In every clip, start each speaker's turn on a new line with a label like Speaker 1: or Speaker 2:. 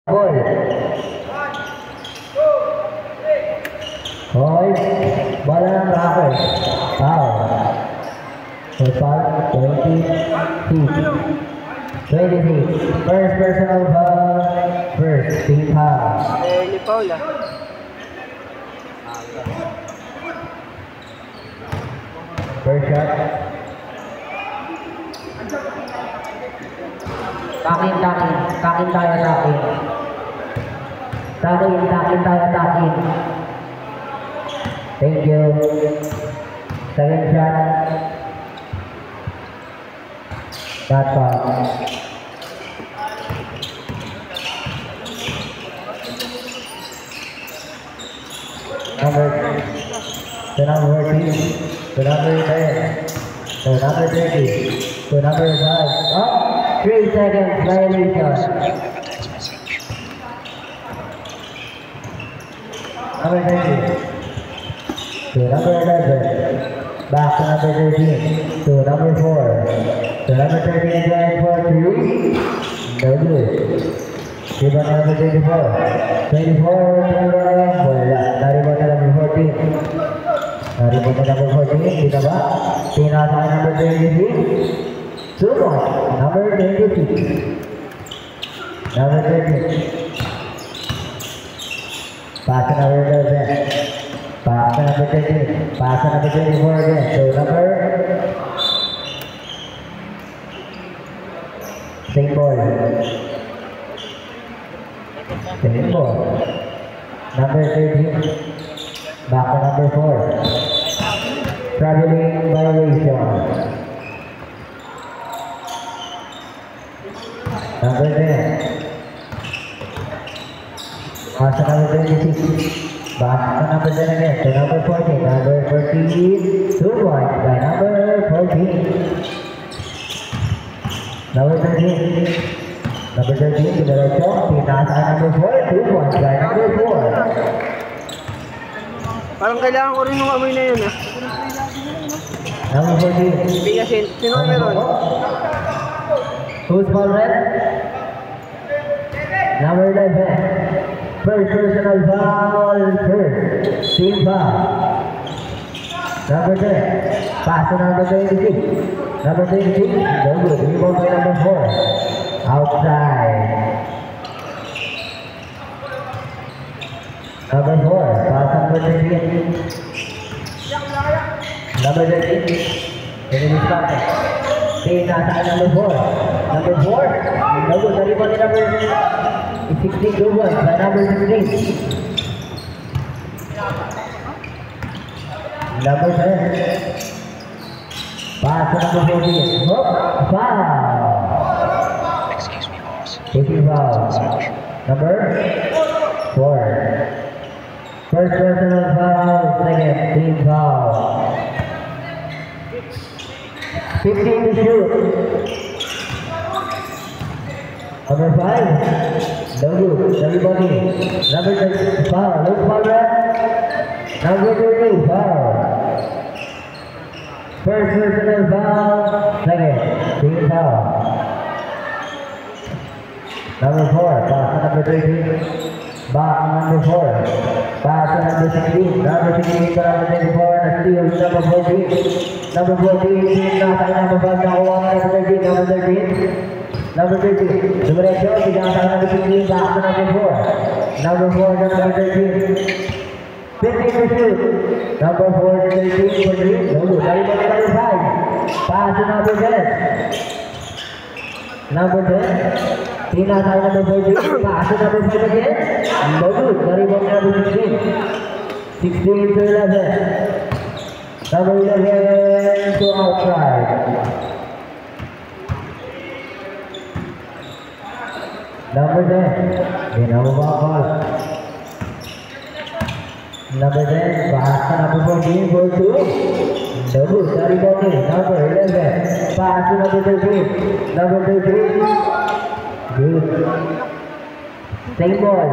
Speaker 1: Ball. Hoy, bola ng Rockers. Foul. For foul, 26. First personal foul. First team foul.
Speaker 2: Early foul
Speaker 1: First shot. Takin tayo. Takin. Thank you. Second shot. That's all. Number 10, to number 10, to number 30, to number 5. Oh, 3 seconds violation. Number 30, to number 11, back to number 13, to number 4, to number 13 again for 3, no good. Give on number 24, 24 to number 14. Naribot na number 14, dito ba? Tinasa number 26. Sumunod, number 26. Number 30. Pass to number 11. Pass to number 13. Pass to number 24 again. So number... Same ball. Number 13. Back to number 4. Traveling violation. Number 10. Pass to number 26. Back to number 10 again. To number 14. Number 14. 2 points by number 14. Number 13. Number 13. Diretso. Tinasa number 4. 2 points by number 4.
Speaker 2: Parang kailangan ko rin ng amoy na yun
Speaker 1: Number 14.
Speaker 2: Hindi kasi, sino meron?
Speaker 1: Who's ball red? Number 11. First personal foul. First team foul. Number 10. Pass to number 26. Number 26. No good. Rebound by number 4. Outside. Number 4, pass number 13. Number 13. Ini discard. Nasa number 4. Number 4. Bagus dari mana number 16 dua by number 16. Number 10. Pass number 14. Hop, foul.
Speaker 3: Excuse me, boss.
Speaker 1: Taking foul. Number 4. First personal foul, second team foul. 15 to shoot. Number 5, no good. Everybody. Number 6, foul. Look foul red. Number 30, foul. First personal foul, second team foul. Number 4, pass to number 13. Back number 4. Pass to number 16. Number 16 to number 24. Na steal number 14. Number 14. Nasa number 5. Nakuha number 13. Number 13. Number 13. Dumiretso. Bigyan sa number 16. Back to number 4. Number 4 to number 13. 15 to shoot. Number 4 to 13 for 3. No good. Number 5. Pass to number 10. Number 10. Tinasa number 14. Pass to number 5 again. No good. Naribot number 16. 16 to 11. Number 11 to outside. Number 10. Ginagawa ball. Number 10. Pass to number 14 for 2. No good. Naribot number 11. Pass to number 13. Number 13. Good. Same ball.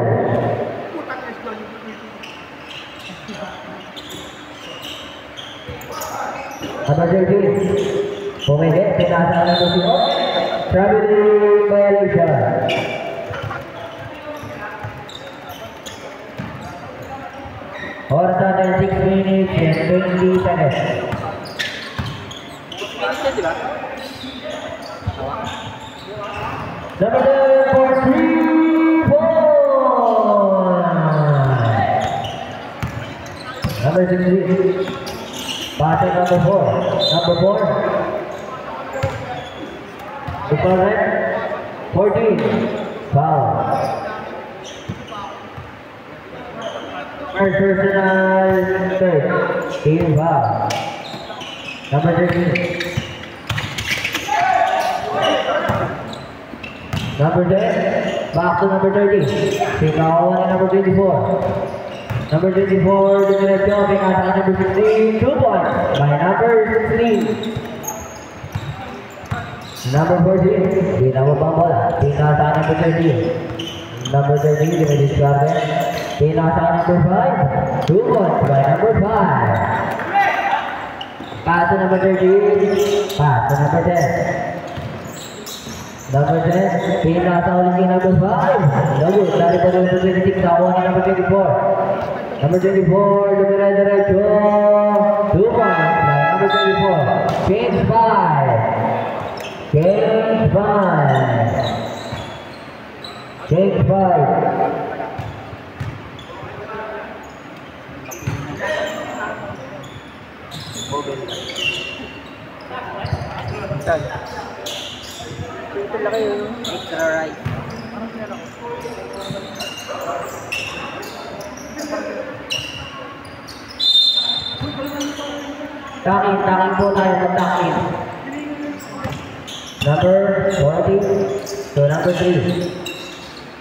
Speaker 1: Number 13. Pumili. Pinasa na ito siya. Traveling violation. Oras natin 6 minutes and 20 seconds.
Speaker 2: Di ba?
Speaker 1: Number 10 for 3 points. Number 16. Passing number 4. Number 4. Superman. 14. Foul. First personal third. Team foul. Number 13. Number 10. Back to number 30. Sikawan na number 24. Number 24, Diretso, pinasa number 16, 2 points by number 16. Number 14, binawa pang bola, pinasa number 13. Number 13, dinidiscard. Pinasa number 5, 2 points by number 5. Pass to number 13, pass to number 10. Number 10, pinasa ulit kay number 5. Lagot, dari pa number 26, nakuha ni number 24. Number 24, Diretso, 2 points by number 24. Change 5. Change 5. Change 5.
Speaker 2: Ito lang kayo. Extra right.
Speaker 1: Taking po tayo sa taking. Number 40 to number 3.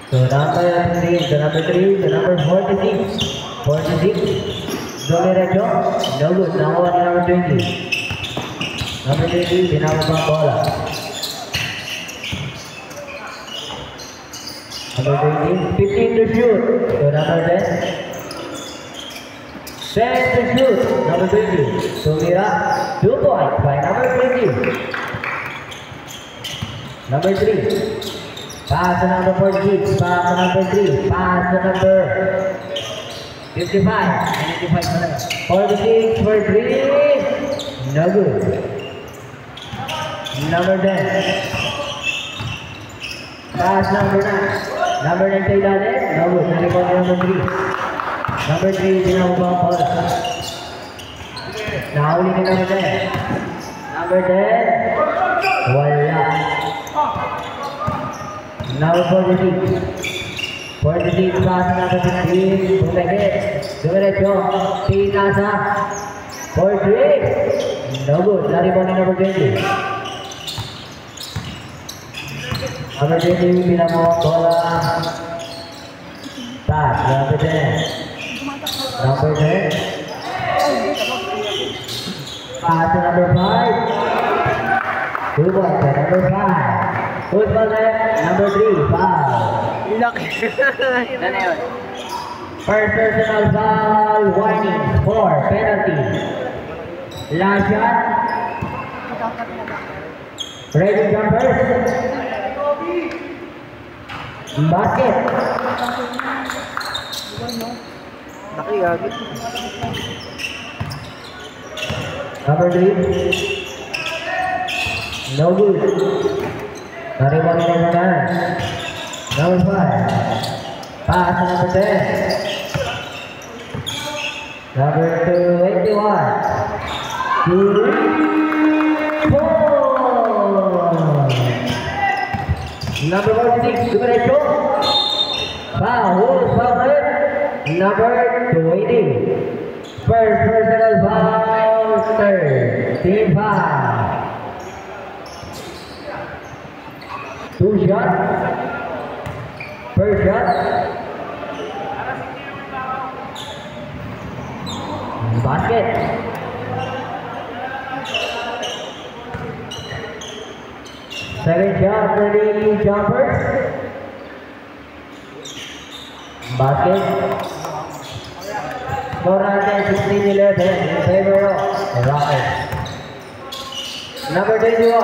Speaker 1: To number 3, to number 3, to number 46. 46. Diretso. No good. Nakuha ni number 20. Number 20, binawa pang bola. Number 20, 15 to shoot. To number 10. 10 to shoot. Number 20. Tumira. 2 points by number 20. Number 3. Pass to number 46. Pass to number 3. Pass to number 55. 95 pa lang. 46 for 3. No good. Number 10. Pass number 9. Number 9 sa ilalim. No good. Nalipon number 3. Number 3, binabang bola. Nahuli ni number 10. Number 10. Wala. Number 46. 46, pass number 15. Bumagit. Diretso. Pinasa. 43. No good. Nalipon ni number 20. Number 20, binabang bola. Pass. Number 10. Number 10. Pass to number 5. 2 points by number 5. Football left, number 3, foul.
Speaker 2: Lock. Ano na yun?
Speaker 1: First personal foul, warning, 4, penalty. Last shot. Ready jumpers. Basket.
Speaker 2: Laki gagit.
Speaker 1: Number 3. No good. Nariwan ni number 9. Number 5. Pass to number 10. Number 21. 3 points. Number 46. Diretso. Foul. Foul. Number 20. First personal foul, third. Team foul. 2 shots. First shot. Basket. Second shot for the jumpers. Basket. Score natin 16-11 in favor of the Rockets. Number 21.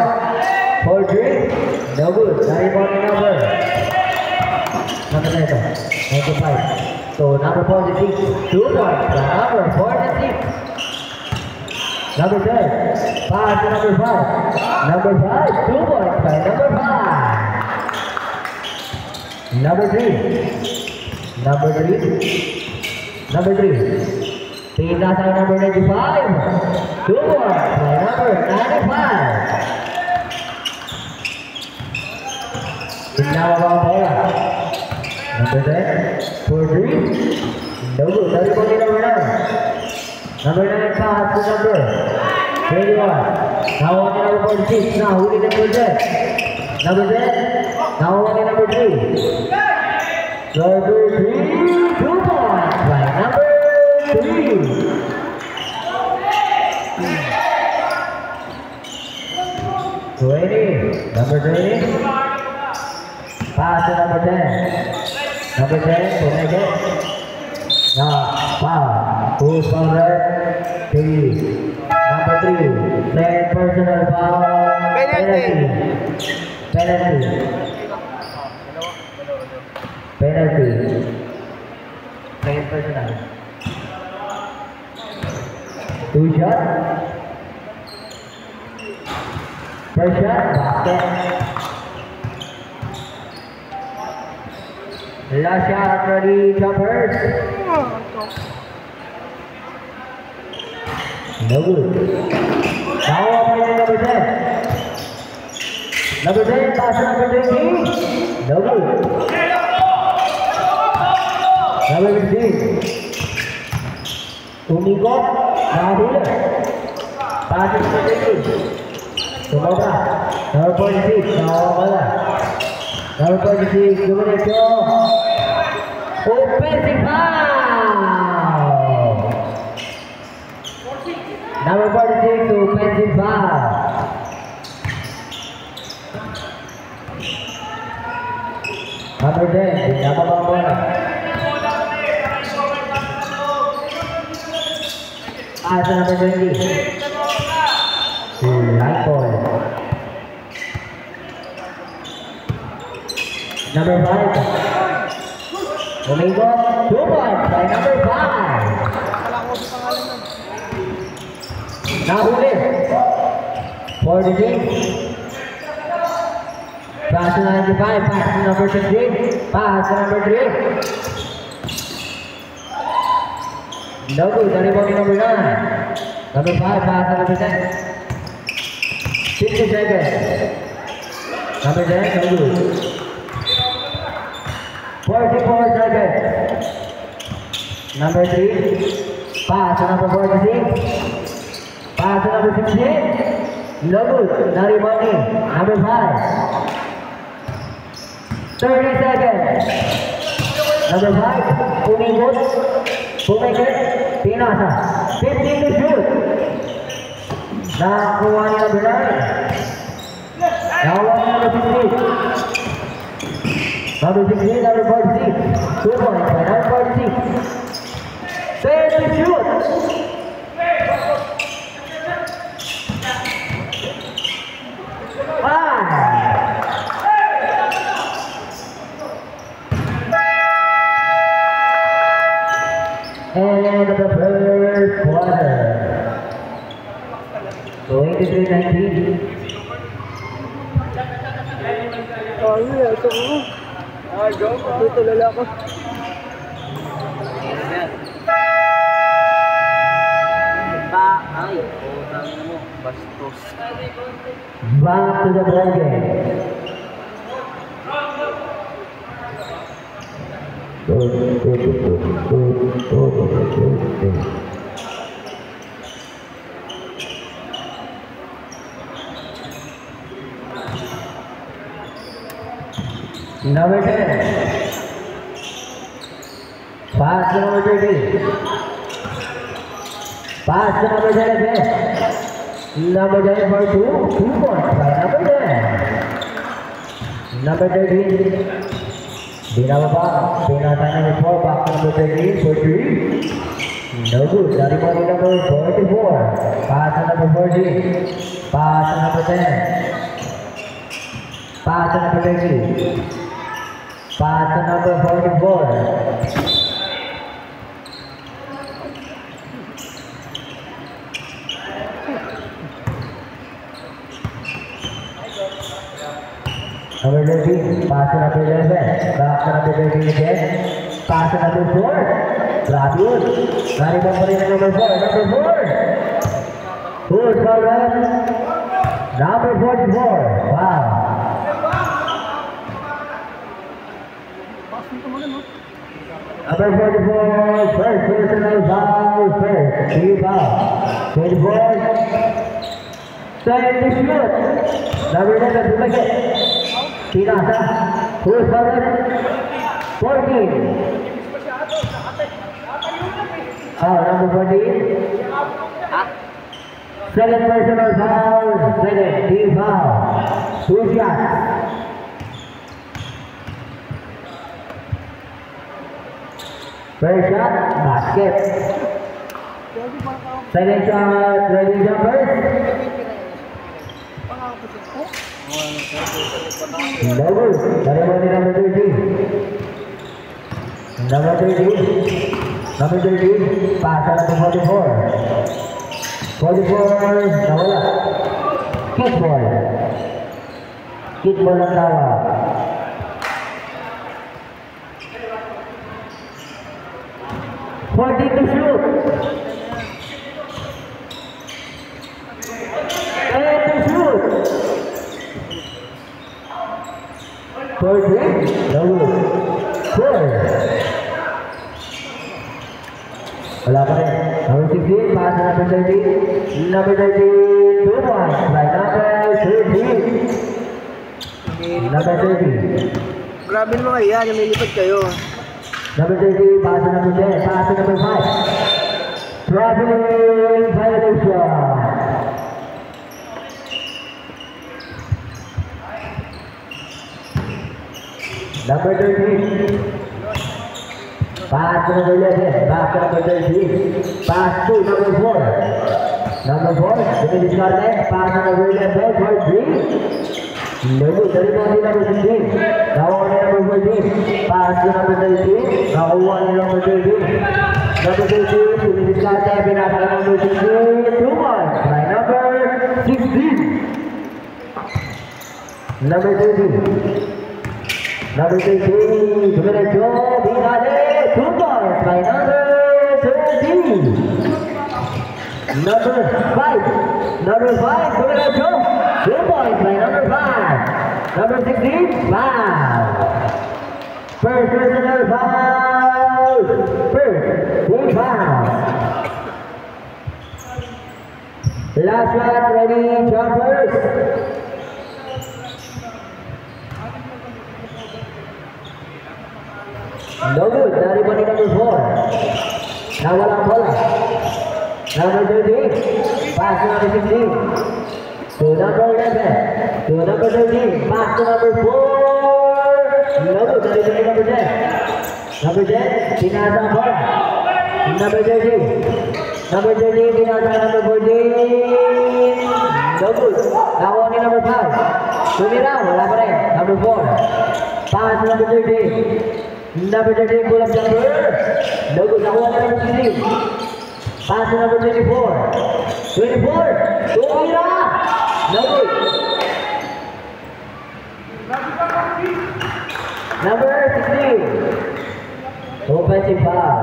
Speaker 1: For 3. No good. Nariwan ni number Number 95. So number 46, 2 points by number 46. Number 10, pass to number 5. Number 5, 2 points by number 5. Number 3. Number 3. Tina sa number 95. 2 points by number 95. Tingnan mo ang bola. Number 10, for 3. No good. Dari po ni number 9. Number 9 pass to number 21. Now on to number 46. Now huli number 10. Number 10. Now on to number 3. Number 3. 2 points by number 3. Number 20. Pass to number 10. Number 10, to make it. Now, foul. Who's on red? 3. Number 3. Second personal foul. Penalty. Second personal. 2 shots. First shot, basket. Last shot, ready, jumpers. No good. Now up to number 10. Number 10, pass to number 20. No good. Number 15. Umikot, nahuli. Pass to number 20. Tumaba. Number 46, nakawala. Number 46, Duminecho. Offensive foul! Number 46, offensive foul. Number 10, binababa ang bola. Pass to number 20. Light ball. Number 5. Umigot. 2 points by number 5. Nahuli. 46. Pass to 95. Pass to number 16. Pass to number 3. No good. Dari bawah number 9. Number 5. Pass to number 10. 60 seconds. Number 10. No good. 44 seconds. Number 3. Pass to number 46. Pass to number 16. No good. Dari bawah number 5. 30 seconds. Number 5. Umikot. Pumikit. Pinasa. 15 to shoot. Nakuha ni number 9. Nakuha ni number 16. Number 16, number 46. 2 points by number 46. 10 to shoot. And the first quarter. 23-19.
Speaker 2: Ito ko. Ito lalaki. Ay, utang mo. Bastos.
Speaker 1: Back to the ball game. Number 10. Pass to number 30. Pass to number 10 again. Number 10 for 2 points by number 10. Number 13. Binababa. Pinatay number 4. Back to number 13 for 3. No good. Dari bawah number 44. Pass to number 14. Pass to number 10. Pass to number 20. Pass to number 44. Number 13, pass to number 11. Back to number 13 again. Pass to number 4. Grab yun. Naribang pa rin ang number 4. Number 4. Who's called up? Number 44. Wow. Number 44, first personal foul, first. Three foul. 24. Second to shoot. Number 11, Bumagit. Pinasa. Who's called up? 14. Oh, number 14. Second personal foul, second team foul. 2 shots. First shot, basket. Second shot, ready jumpers. No good. Number 13. Number 13. Number 13. Pass to number 44. 44, nawala. Kickball. Kickball ang tawag. 40 to shoot. 10 to shoot. 40, no good. 4. Wala pa rin. Number 16, pass to number 13. Number 13, 2 points by number 13. Number 13.
Speaker 2: Grabe naman kayo yan, lumilipad kayo.
Speaker 1: Number 13, pass to number 10. Pass to number 5. Traveling violation. Number 13. Pass to number 11, back to number 13. Pass to number 4. Number 4, discarded. Pass to number 11 for 3. No good. The rebound is number 16. Now on number 14. Pass to number 13. Now on number 13. Number 13, discarded. Pinasa number 16. 2 points by number 16. Number 13. Number 13, Dumiretso, Binale, 2 points by number 13. Number 5, Dumiretso, 2 points by number 5. Number 16, foul. First personal foul. First, team foul. Last shot, ready, jumpers. No good. Dari bani number 4. Nawala ang bola. Number 13. Pass to number 16. To number 11. To number 13. Pass to number 4. No good. Dari bani number 10. Number 10. Pinasa ang bola. Number 13. Number 13. Pinasa number 14. No good. Nakuha ni number 5. Tumira. Wala pa rin. Number 4. Pass to number 13. Number 13, pull up jumper. No good. Nakuha na number 16. Pass to number 24. 24. Tumira. No good. Number 16. Offensive foul.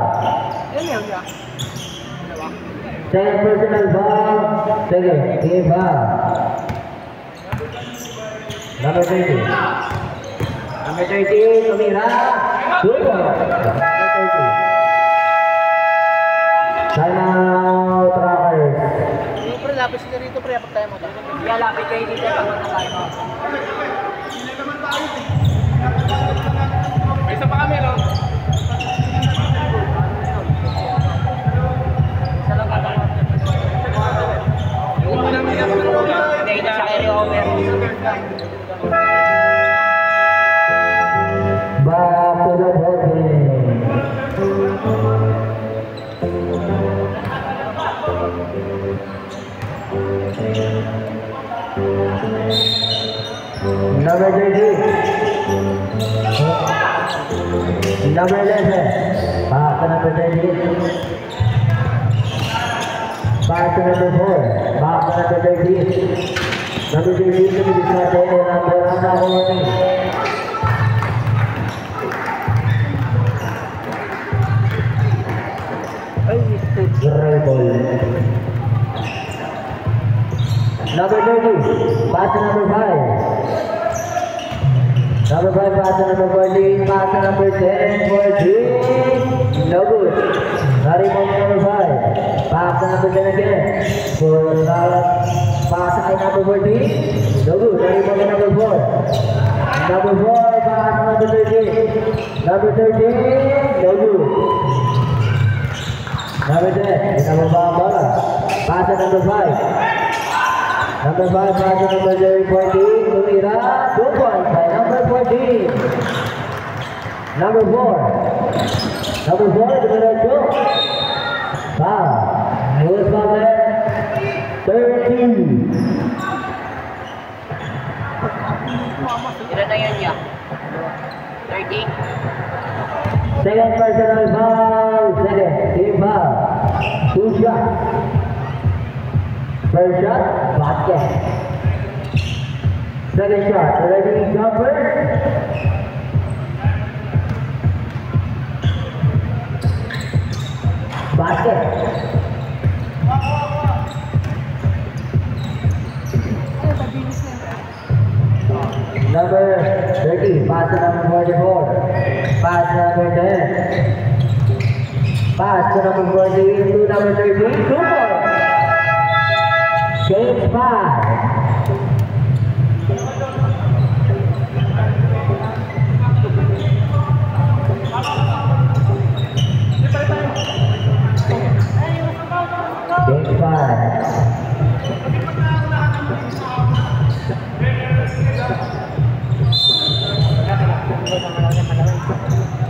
Speaker 1: Second personal foul. Second team foul. Number 13. Number 13, tumira. 2 points. Timeout, Rockers.
Speaker 2: Pre, lapis ka rito, pre, pag tayo mo. Lapit kayo dito, pag tayo mo. May isa pa kami, no? Isa lang ka naman. Yung namin yan, hindi na carry over.
Speaker 1: Back to the ballgame. Number 13. Number 11. Back to number 13. Back to number 4. Back to number 13. Number 13 to be decided on number 1. Dribble. Number 30. Pass to number 5. Number 5 pass to number 14. Pass to number 10. 14. No good. Not even number 5. Pass to number 10 again. For pass to number 14. No good. Not even number 4. Number 4 pass to number 13. Number 13. No good. Number 10. Number 5. Pass to number 5. Number 5 pass to number 14. Tumira. 2 points by number 14. Number 4. Number 4 Tumira 2. Foul. Who's foul there? 13.
Speaker 2: Ilan na yun niya? 30?
Speaker 1: Second personal foul. Second. Team foul. 2 shots. First shot, basket. Second shot, ready, jumper. Basket. Number 30, pass to number 44. Pass to number 10. Pass to number 14 to number 13. 2 points. Game 5. Game 5.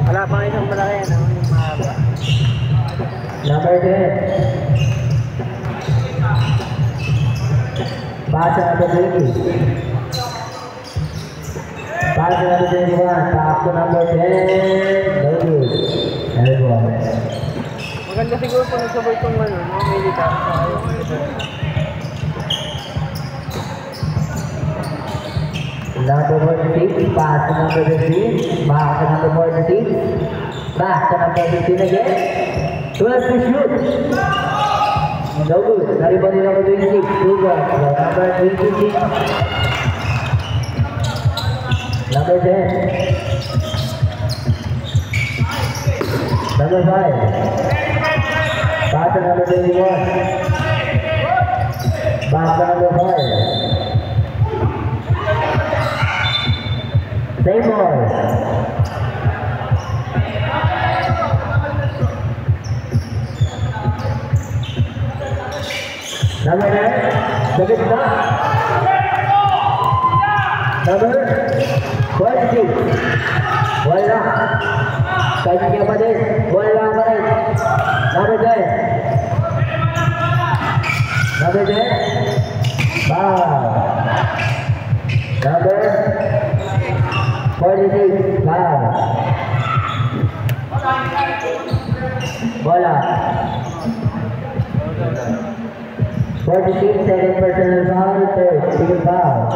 Speaker 2: Wala pa isang malaki yan.
Speaker 1: Number 10. Pass to number 20. Pass to number 21. Pass to number 10. No good. Airball.
Speaker 2: Maganda siguro kung nagsabay itong militar.
Speaker 1: Number 46. Pass to number 15. Back to number 46. Back to number 15 again. 12 to shoot. No good. Naribon din number 26. 2 points. Number 26. Number 10. Number 5. Pass to number 21. Back to number 5. Same ball. Number 9, David Mark. Number 46. Wala. Kanya pa din. Wala pa rin. Number 10. Number 10. Foul. Number 46. Foul. Bola. 46, second personal foul, third, team foul.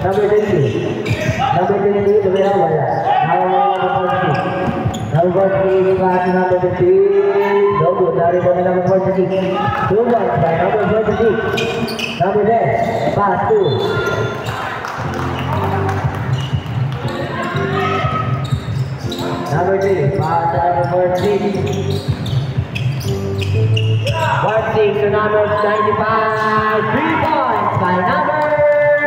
Speaker 1: Number 20. Number 20, Lumira, wala. Number 46, pass to number 15. No good, narito na number 46. 2 points by number 46. Number 10, pass to. Number 3, pass to number 46. 46 to number 95. 3 points by number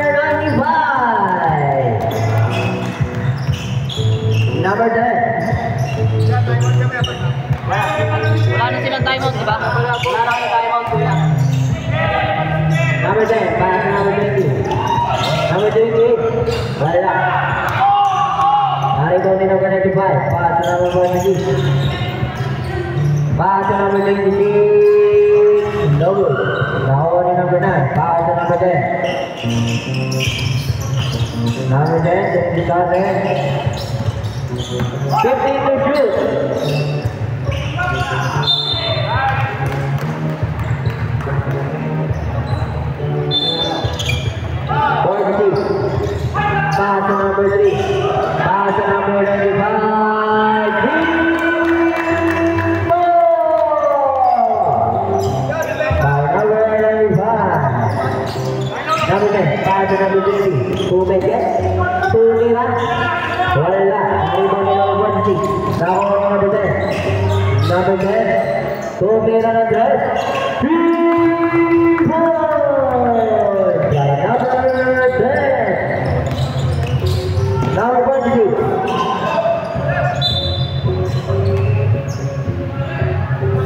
Speaker 1: 95. Number 10.
Speaker 2: Wala na silang timeout, diba? Wala na timeout, kuya.
Speaker 1: Number 10, pass to number 20. Number 28. Wala. Narito din number 95. Pass to number 46. Pass to number 26. No good. Nakuha ni number 9. Pass to number 10. Number 10, 27. 15 to shoot. Pass to number 3. Pass to number 95. Number 10, pass to number 20. Who may get? Tumira. Wala. Rebound ni number 26. Nakuha ni number 10. Number 10. Tumira ng dress. 3 points. By number 10. Number 22.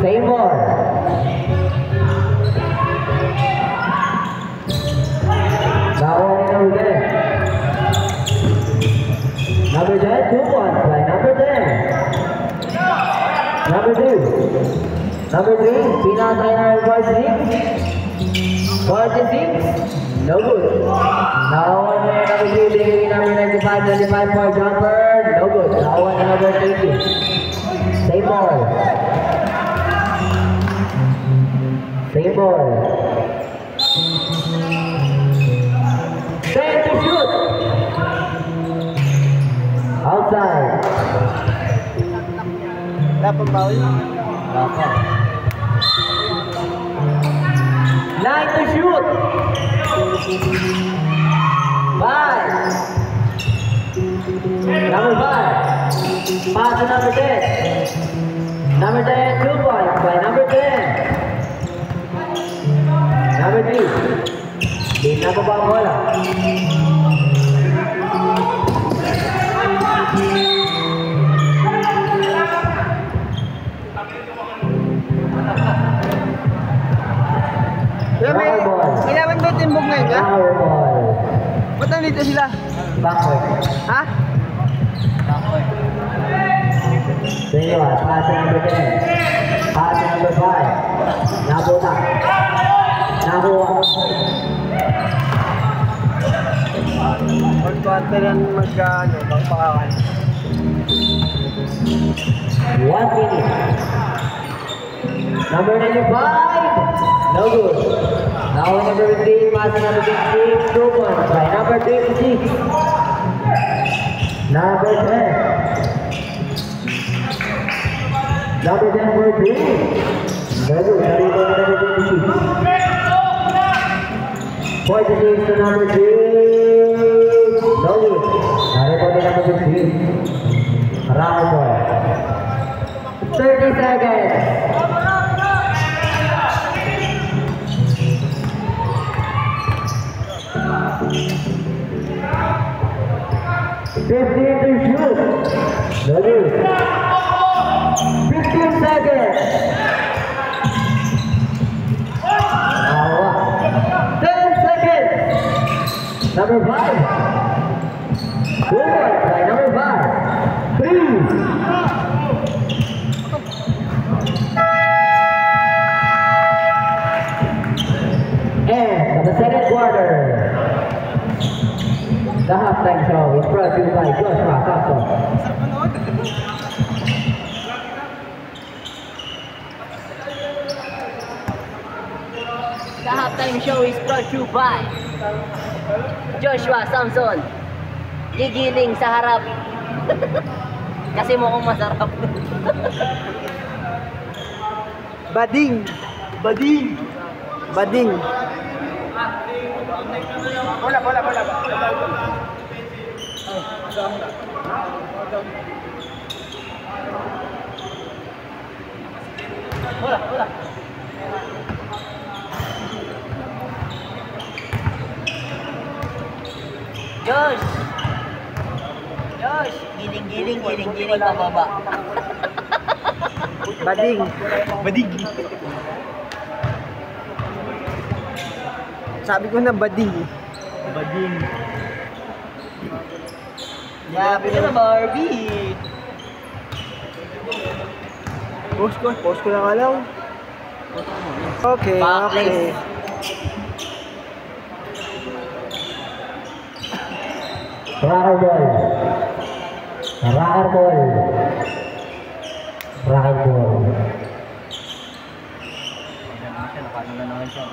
Speaker 1: Same ball. Number 10, 2 points by number 10. Number 2. Number 3, pinatay na 46. 46. No good. Now one na number 3, bigay number 95, 95 for jumper. No good. Now one na number 30. Same ball. Same ball. 10 to shoot. Outside.
Speaker 2: Dapat bawal.
Speaker 1: Dapat. 9 to shoot. 5. Number 5. Pass to number 10. Number 10, 2 points by number 10. Number 3. Di na pa ba ang bola?
Speaker 2: Kailangan ba timbog ngayon ka? Ba't nandito sila?
Speaker 1: Backward.
Speaker 2: Ha?
Speaker 1: Backward. So yun, pass to number 10. Pass to number 5. Nabuta. Nakuha.
Speaker 2: Pag-quarter yan magkano, bang pakakan.
Speaker 1: 1 minute. Number 95. No good. Now number 15, pass to number 16, 2 points by number 26. Number 10. Number 10 for 3. No good. Number 26. 46 to number 3. No good. Number 15. Round ball. 30 seconds. To shoot. No good. 15 seconds. 10 seconds. Number 5. Good by number 5. 3. And the second quarter. The halftime show is brought to you by Joshua Samson.
Speaker 3: The halftime show is brought to you by Joshua Samson. Gigiling sa harap. Kasi mukhang masarap.
Speaker 2: Bading. Bading. Bading. Bola. Bola.
Speaker 3: Josh, giling pababa.
Speaker 2: Bading. Sabi ko na bading.
Speaker 3: Sabi ko na Barbie.
Speaker 2: Post ko lang alaw. Okay.
Speaker 3: Backless.
Speaker 1: Round ball. Rocker ball. Rocker ball.
Speaker 3: Paano na naman siya?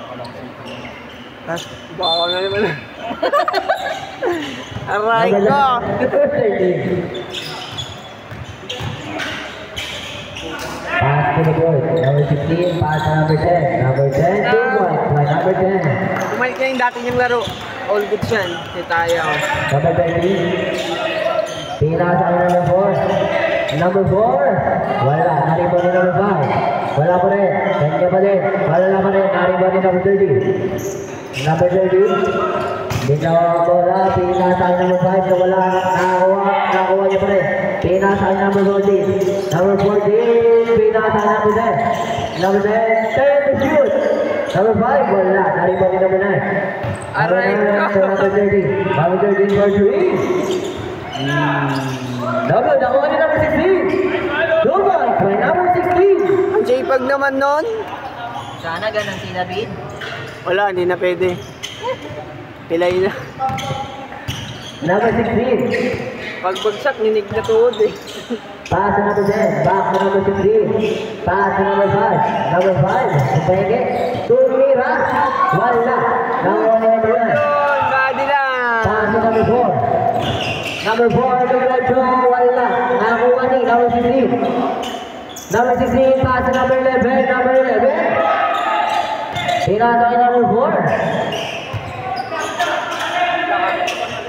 Speaker 2: Tapos, baka na naman. Aray ko!
Speaker 1: Pass to the board. Number 16, pass to number 10. Number 10, 2 points by number 10.
Speaker 2: Bumalik na yung dati niyang laro. All good yan. Si tayo.
Speaker 1: Number 13. Pinasa ang number 4. Number 4. Wala. Naribo ni number 5. Wala pa rin. Kanya pa rin. Wala pa rin. Naribo ni number 30. Number 30. Binawa ang bola. Pinasa ang number 5. Na wala. Nakakuha niya pa rin. Pinasa ang number 14. Number 14. Pinasa ang number 10. Number 10. 10 to shoot. Number 5. Wala. Naribo ni number 9.
Speaker 2: Aray ko!
Speaker 1: Number 30. Number 13 for 3. Number, nakuha ni number 16. Dubai by number 16.
Speaker 2: Ang J-Pag naman nun.
Speaker 3: Sana ganun si David.
Speaker 2: Wala, hindi na pwede. Pilay na.
Speaker 1: Number 16.
Speaker 2: Pagbagsak, ninig na tuhod eh.
Speaker 1: Pass to number 10. Back to number 16. Pass to number 5. Number 5. Supenge. Tumira. Wala. Number 1.
Speaker 2: Yun, body lang.
Speaker 1: Pass to number 4. Number 4. Diretso. Wala. Nakuha ni number 16. Number 16. Pass to number 11. Number 11. Pinasa kay number 4.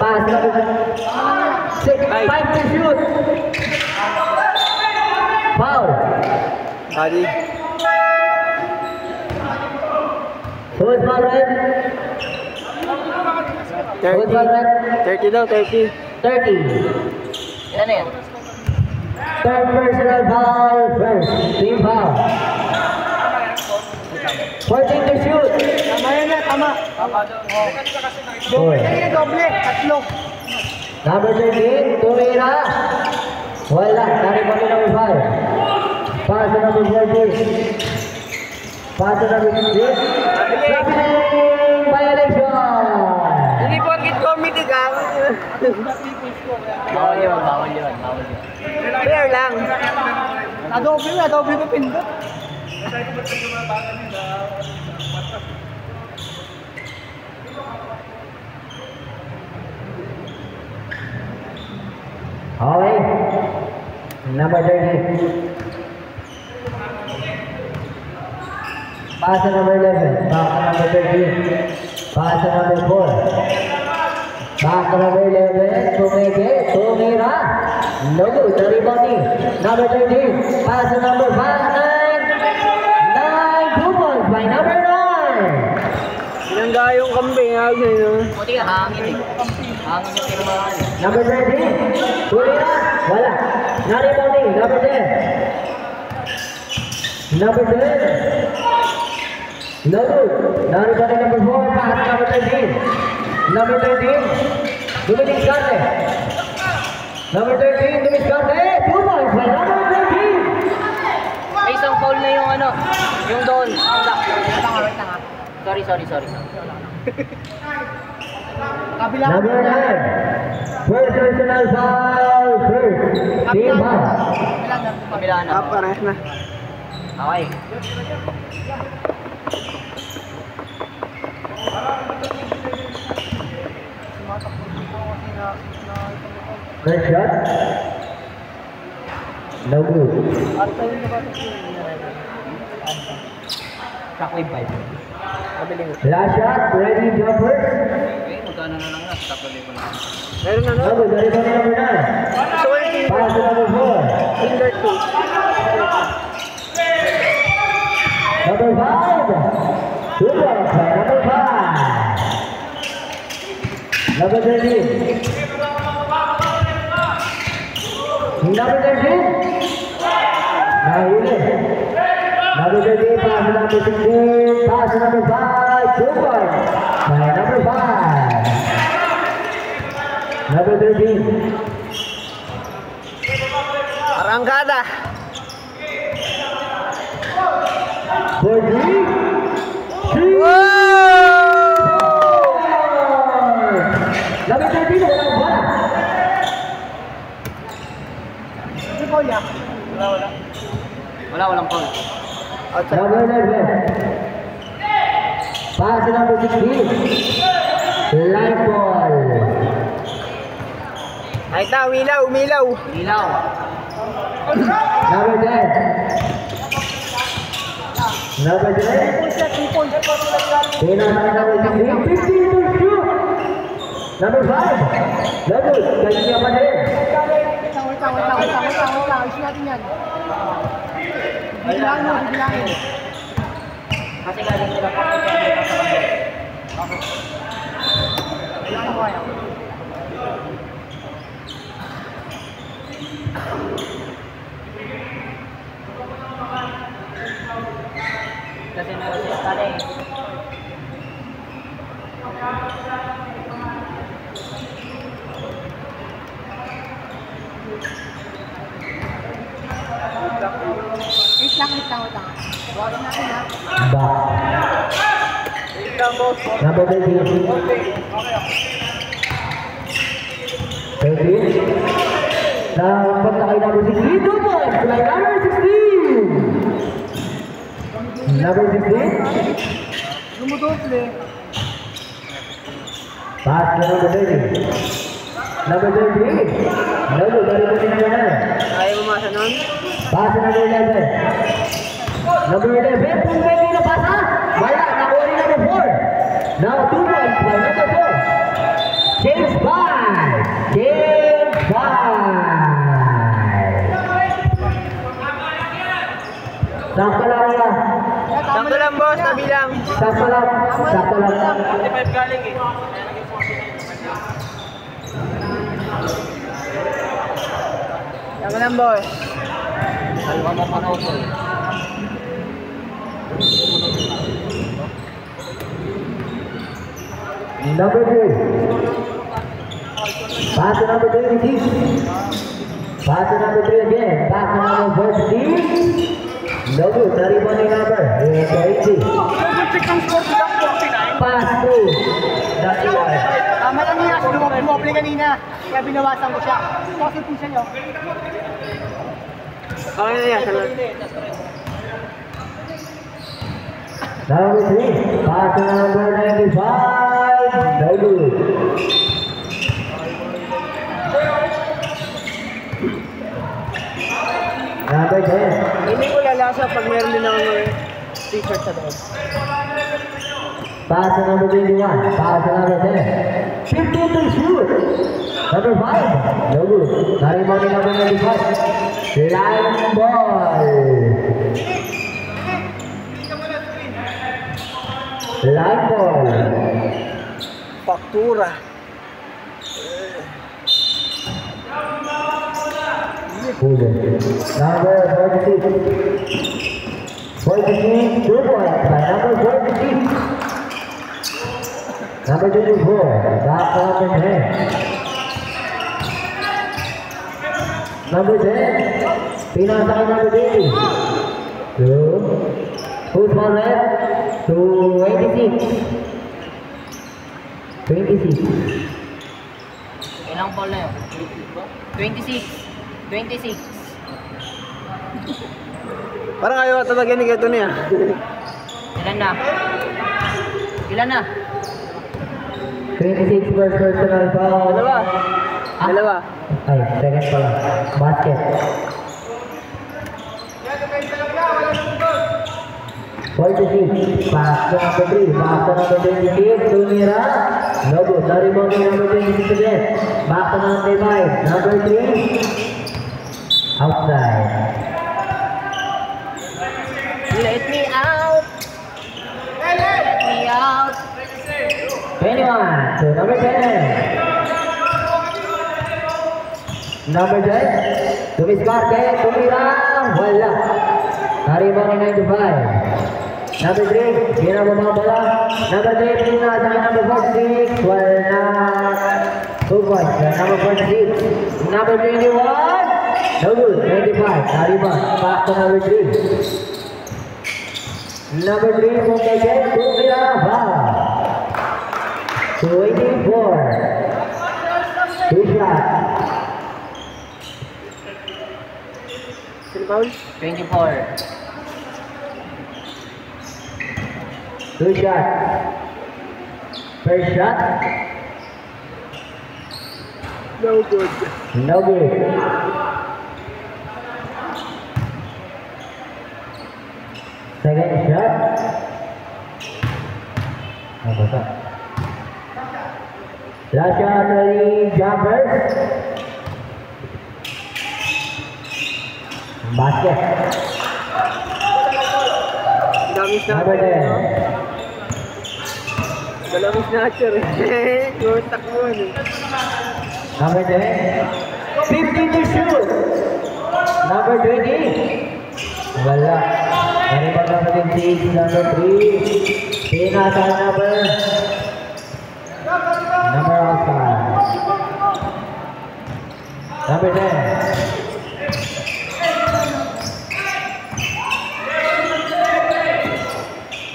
Speaker 1: Pass to number 6. 5 to shoot. Foul.
Speaker 2: Body.
Speaker 1: Who's foul, right? Who's foul, right?
Speaker 2: 30 daw, 30.
Speaker 1: 30.
Speaker 3: Yan na yan.
Speaker 1: Third personal foul first. Team foul. 14 to shoot.
Speaker 2: Tama yan na, tama.
Speaker 1: Four.
Speaker 2: Doble, tatlo.
Speaker 1: Number 13, tumira. Wala. Naripo ni number 5. Pass to number 14. Pass to number 16. Traveling violation.
Speaker 2: Hindi po ang committee ka.
Speaker 3: Bawal yun, bawal yun, bawal yun.
Speaker 2: Fair lang. Nadoble ko pindot.
Speaker 1: Okay. Number 30. Pass to number 11. Back to number 13. Pass to number 4. Back to number 11. Tumege. Tumira. No good. The rebounding. Number 13. Pass to number 5. 9. 2 points by number 9.
Speaker 2: Sinangga yung kambing.
Speaker 3: Buti ka, hangin eh. Hangin yung tinamaan.
Speaker 1: Number 13. Tumira. Wala. Na-rebounding. Number 10. Number 10. No good. Na-rebounding number 4. Pass to number 13. Number 13. Dominic Garte. Number 13. Dominic Garte. 2 points by number 13.
Speaker 3: May isang foul na yung ano, yung doon. Sorry.
Speaker 1: Number 9. First personal foul. First. Team foul.
Speaker 3: Kabila na.
Speaker 2: Pares na.
Speaker 3: Okay.
Speaker 1: First shot. No good.
Speaker 3: Shockwave 5.
Speaker 1: Last shot. Ready jumper.
Speaker 3: Okay, magkano na lang na? Top level na.
Speaker 2: Meron na, no?
Speaker 1: No good. Na-rebounding number 9.
Speaker 2: Gusto ko yung
Speaker 1: Pass to number 4.
Speaker 2: finger 2.
Speaker 1: Number 5. 2 points by number 5. Number 13. Number 13. Nahuli. Number 13. Pass to number 16. Pass to number 5. 2 points by number 5. Number 13.
Speaker 2: Arangkada.
Speaker 1: 43. Number 13. Walang bola.
Speaker 3: Walang call.
Speaker 1: Number 11. Pass to number 16. Line ball.
Speaker 2: Ay ta, umilaw.
Speaker 3: Ilaw.
Speaker 1: Number 10. Number 10. Pinasok number 16. 15 to shoot. Number 5. Lagot. Kanya pa din.
Speaker 2: Wait lang. Issue natin yan. Bibilangin.
Speaker 3: Kasi galing sila pa.
Speaker 2: Bibilangin ko ayaw.
Speaker 3: Kasi meron siya pala eh.
Speaker 2: Wait lang. Buwarin natin ha.
Speaker 1: Back. Number 13. 13. Dapat na kay number 16. Two points. Like number 16. Number 16.
Speaker 2: Gumudoble.
Speaker 1: Pass to number 30. Number 33. Lago, dari mo din yan.
Speaker 2: Ayaw mamasa nun?
Speaker 1: Pass to number 11. Number 11. Kung pwede na pasa. Wala, nakuha ni number 4. Now 2 points by number 4. James Bond. Sakto lang yan.
Speaker 2: Sakto lang boss, nabilang.
Speaker 1: Sakto lang.
Speaker 2: 45 galing eh. Sakto lang boss.
Speaker 3: Dalawa mo panood ko eh.
Speaker 1: Number 3. Pass to number 26. Pass to number 3 again. Back to number 46. No good. Not even a number. 80. Pass through. Not even.
Speaker 2: Tama lang niya, dumoble kanina. Kaya binawasan ko siya. Kasi po siya nyo. Okay na yan.
Speaker 1: Number 3. Pass to number 95. No good. Number 10.
Speaker 2: Hindi ko lalasa pag meron din ako ng t-shirt sa loob.
Speaker 1: Pass to number 21. Pass to number 10. 15 to shoot. Number 5. No good. Narimoni number 95. Line ball. Line ball.
Speaker 2: Faktura.
Speaker 1: Number 46. 46, 2 points by number 46. Number 24, back to number 10. Number 10, pinasa kay number 20. Who's on left? 26. 26.
Speaker 3: Ilang ball na yun? 26. 26.
Speaker 2: Parang ayaw ata lagyan ni Gato niya.
Speaker 3: Ilan na? Ilan na?
Speaker 1: 26 first personal foul.
Speaker 2: Dalawa.
Speaker 1: Ay, second pala. Basket. 46. Pass to number 3. Pass to number 26. Tumira. No good. Narimoni number 26 again. Back to number 5. Number 3. Outside.
Speaker 3: Let me out. Let me out.
Speaker 1: 21 to number 10. Number 10. Tumiskarte. Tumira. Wala. Narimoni 95. Number 3. Ginababang bola. Number 3. Pinasa number 46. Wala. 2 points. Number 46. Number 21. No good. 25. Nariban. Back to number 3. Number 3. Mungkin Tumira. 24. 2 shots.
Speaker 2: Sino Paul?
Speaker 3: 24.
Speaker 1: 2 shot. First shot.
Speaker 2: No good.
Speaker 1: No good. Second shot. Apa tak? Last shot dari jumpers. Basket.
Speaker 2: Dami
Speaker 1: Number
Speaker 2: snatcher.
Speaker 1: 10.
Speaker 2: Dalawang snatcher. Gumatak mo ano.
Speaker 1: Number 10. 50 to shoot. Number 20. Wala. Narinig natin si number 3. Pinasa number outside. Number 10.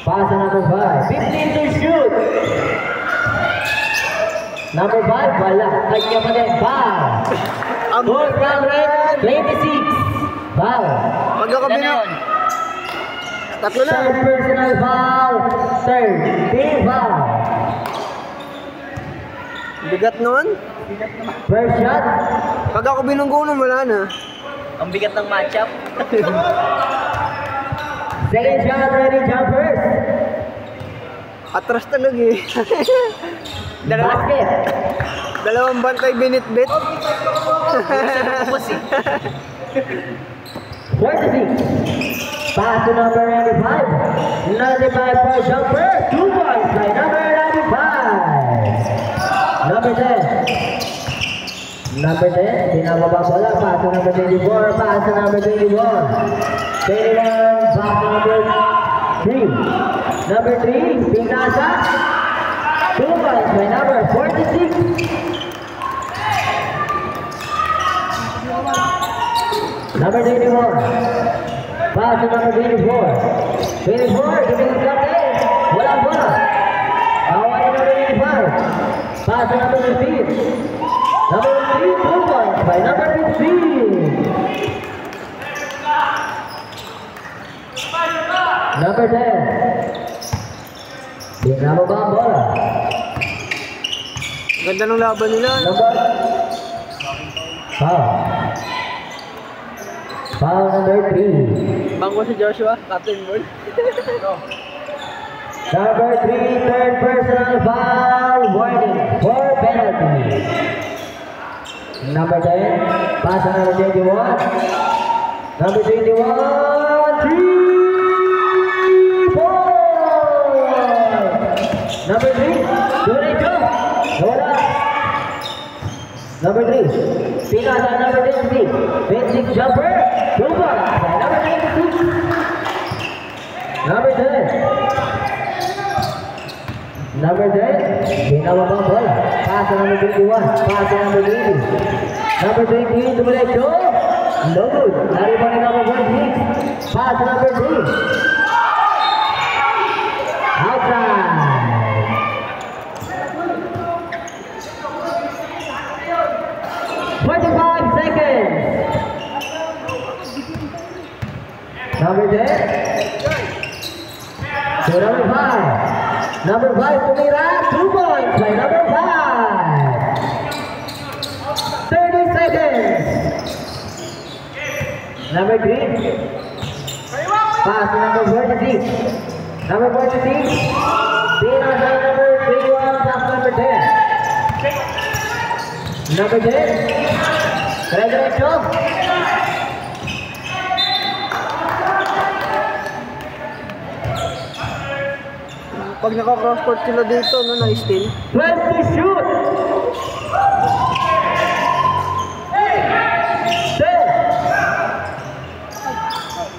Speaker 1: Pass number 5. 15 to shoot. Number 5, wala. Kanya pa din. Foul. Fourth round rate, 26. Foul.
Speaker 2: Pag ako
Speaker 3: Ilan na yun?
Speaker 2: Tatlo na.
Speaker 1: Third personal foul. Third. Team foul.
Speaker 2: Bigat nun.
Speaker 1: First shot.
Speaker 2: Pag ako binunggo nun, wala na.
Speaker 3: Ang bigat ng matchup.
Speaker 1: Second shot, ready jumpers.
Speaker 2: Atras talaga eh.
Speaker 1: Basket.
Speaker 2: Dalawang bantay binitbit.
Speaker 3: Tapos eh.
Speaker 1: 46. Pass to number 95. 95 for jumper. 2 points by number 95. Number 10. Number 10. Pinababa bola. Pass to number 24. Pass to number 24. 21. Pass to number 3. Number 3. Pinasa. 2 points by number 46. Number 24. Pass to number 24. 24, giving the cut in. Wala bola. Awal number 25. Pass to number 15. Number 3, 2 points by number 15. Number 10. Pinababa ang bola.
Speaker 2: Ganda ng laban nila.
Speaker 1: Number. Foul. Foul number 3.
Speaker 2: Bangko si Joshua, captain ball.
Speaker 1: Number 3, third personal foul, warning for penalty. Number 10, pass to number 21. Number 21, 3 points. Number 3, Dorecho. Wala. Number 3, Pinasa number 10, 26 jumper, 2 points by number 96. Number 10. Number 10, binababa bola. Pass to number 21. Pass to number 20. Number 20, Dumilecho. No good. Lari pa rin number 1. Pass to number 3. Outside. Number 10. So number 5. Number 5 tumira. 2 points by number 5. 30 seconds. Number 3. Pass to number 46. Number 46. Pinasa number 31. Pass number 10. Number 10. Diretso.
Speaker 2: Pag naka-crosscourt sila dito, no, na-steal.
Speaker 1: 12 to shoot. 10.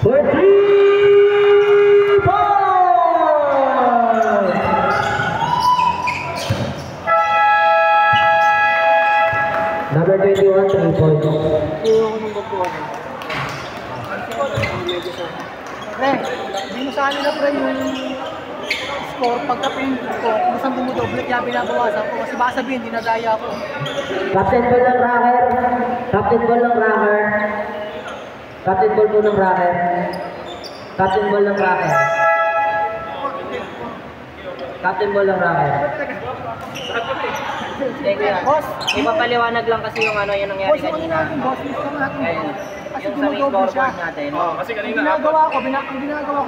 Speaker 1: For 3 points. Number 21, 3 points.
Speaker 2: Iwan ko ng babuan.
Speaker 4: Pre, hindi mo sa akin na pre yung score. Pagka-paint ko, kung saan bumudoble, kaya binabawasan ko. Kasi baka sabihin, dinadaya ako.
Speaker 1: Captain ball ng Rocker. Captain ball ng Rocker. Captain ball po ng racket. Captain ball ng racket. Captain ball ng racket.
Speaker 3: Thank you.
Speaker 4: Boss,
Speaker 3: Ipapaliwanag lang kasi yung ano yung nangyari
Speaker 4: boss, yung ano
Speaker 3: kanina.
Speaker 4: natin, boss, miss natin.
Speaker 3: Ayun.
Speaker 4: Kasi
Speaker 3: Yung sa
Speaker 4: dumudoble siya.
Speaker 3: scoreboard natin.
Speaker 2: Kasi
Speaker 4: Ang ginagawa ko,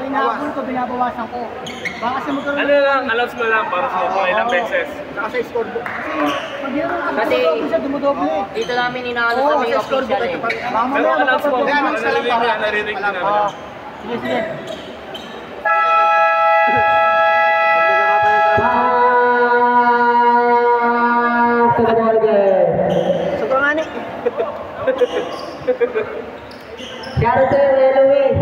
Speaker 4: inaabol ko, binabawasan ko. Baka kasi magkaroon.
Speaker 5: Ano lang, announce mo lang para sa mga ilang beses.
Speaker 4: Saka sa scoreboard. Pag yun,
Speaker 3: Kasi-
Speaker 4: dumudoble siya, dumudoble.
Speaker 3: Dito namin inaano sa may official eh.
Speaker 4: Baka
Speaker 5: Pero
Speaker 4: mamaya
Speaker 5: announce mo,
Speaker 4: makapag-
Speaker 5: narinig din namin.
Speaker 4: Ah, sige, sige.
Speaker 1: To the ball game.
Speaker 4: Sobrang ani.
Speaker 1: Character Eloise.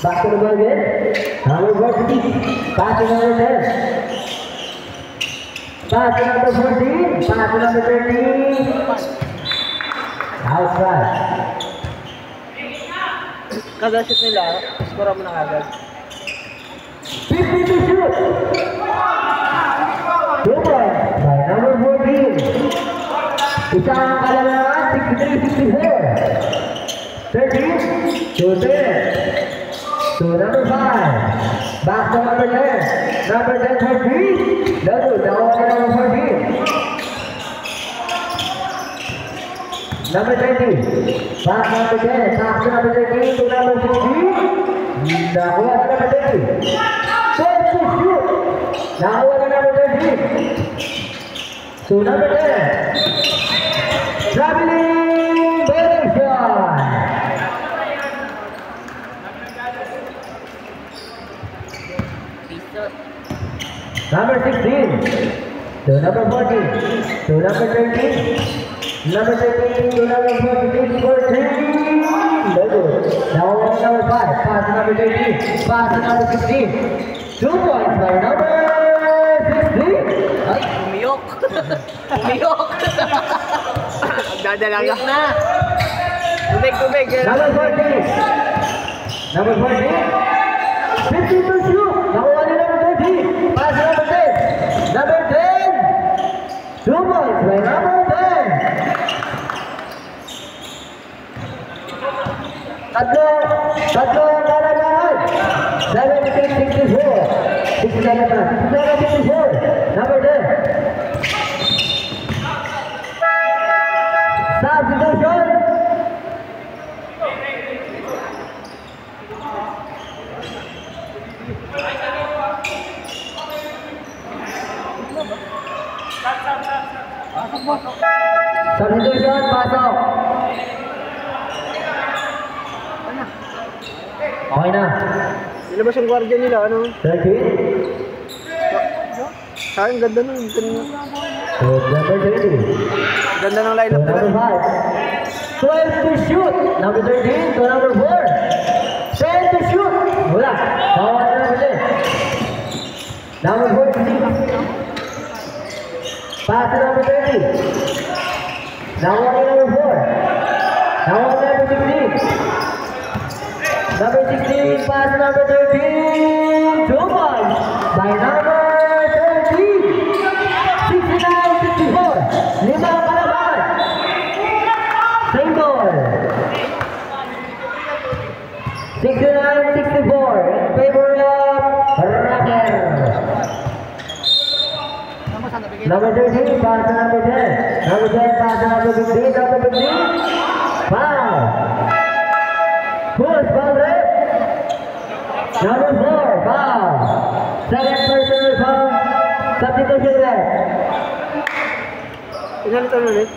Speaker 1: Back to the ball game. Number 40. Pass to number 10. Pass to number 14. Pass to number 13. Outside.
Speaker 2: Kagasit nila, score mo na agad.
Speaker 1: 50 to shoot. 2 points by number 14. Isang kalamangan, 63-64. 13 to 10. To number 5. Back to number 10. Number 10 for 3. No good. Now on to number 14. Number 20. Back to number 10. Back to number 13 to number 16. Nakuha na number 20. 12 to shoot. Nakuha na number 13. To number 10. Traveling Benediction.
Speaker 3: Pisot.
Speaker 1: Number 16. To number 14. To number 13. Number 13 to number 14 for 3. No good. Now on number 5. Pass to number 13. Pass to number 16. 2 points by number 16.
Speaker 3: Ay, umiyok. Umiyok.
Speaker 2: Magdadalaga.
Speaker 3: Umiyok na.
Speaker 2: Tubig.
Speaker 1: Number 14. Number 14. 50 to shoot. Nakuha ni number 13. Pass to number 10. Number 10. 2 points by number 10. Tatlo ang kalamangan. 76-64. 67-64. Number 10. Substitution. Substitution, pasok. Okay na.
Speaker 2: Nilabas yung guardia nila, ano?
Speaker 1: 13.
Speaker 2: Sa akin, ganda nun.
Speaker 1: So, number 30.
Speaker 2: Ganda ng
Speaker 1: To
Speaker 2: lineup nila.
Speaker 1: number 5. 12 to shoot. Number 13 to number 4. 10 to shoot. Wala. Bawa na number 10. Number 46. Pass to number 30. Now on to number 4. Now on to number 16. Number 16, pass to number 13. 2 points by number 13. 69-64. Lima ang kalaban. Same goal. 69-64 in favor of Raquel. Number 13, pass to number 10. Number 10, pass to number 15. Number 15, foul. Push, foul rep. Number 4, foul. Second personal foul. Substitution rep.
Speaker 2: Ilan ito ulit?